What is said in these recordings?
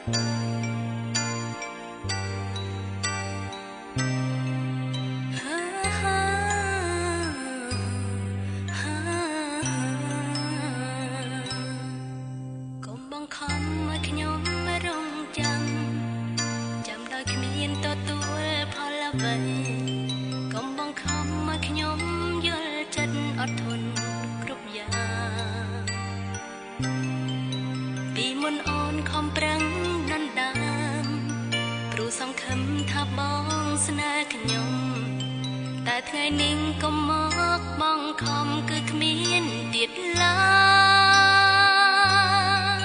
កុំបង្ខំឲ្យខ្ញុំយល់ចិត្តអត់ធន់គ្រប់យ៉ាងពីមុនអូនខំប្រឹងដណ្ដើមព្រោះសង្ឃឹមថាបងស្នេហ៍ខ្ញុំតែថ្ងៃនេះកុំមកបងខំគឺគ្មានទៀតឡើយ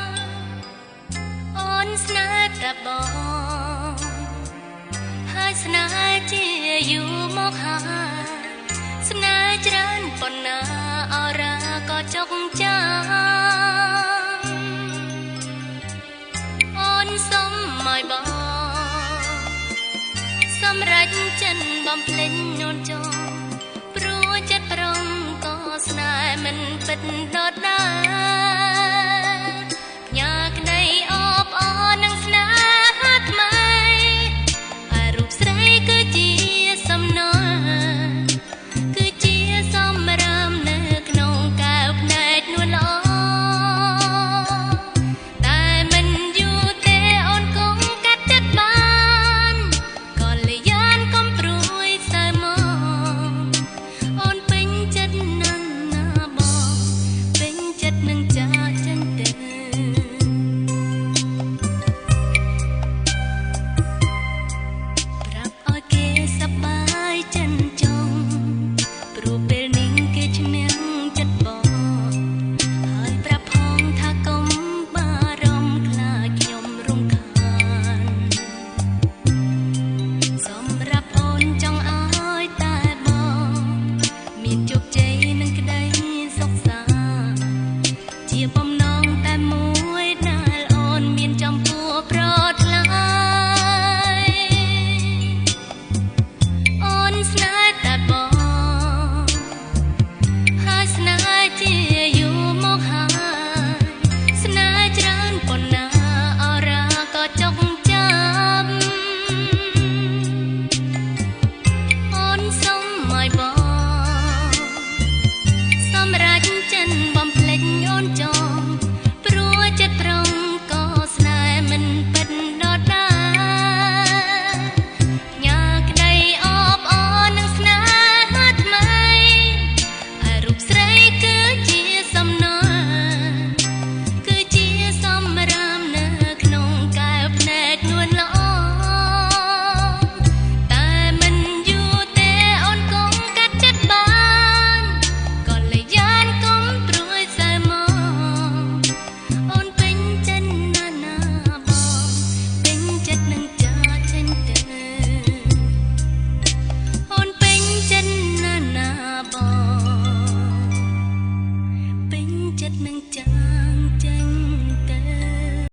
អូនស្នេហ៍តែបងហើយស្នេហ៍ជាយូរមកហើយស្នេហ៍ច្រើនប៉ុណ្ណាអរ៉ាក៏ចុកចាំអូនសុំឲ្យបងសម្រេចចិនបំភ្លេចនូនចោលព្រោះចិត្តព្រមក៏ស្នេហ៍មិនពិតដដែលផ្ញើក្តីអបអរនឹងស្នេហ៍ថ្មីគឺជាសំណល់គឺជាសម្រាមនៅក្នុងកែវភ្នែកនួនល្អតែមិនយូរទេអូនគង់កាត់ចិត្តបានក៏លយានកុំព្រួយសើមកអូនពេញចិត្តនឹងណាបងពេញចិត្តនឹងចាចិនទេជាបំណងតែមួយ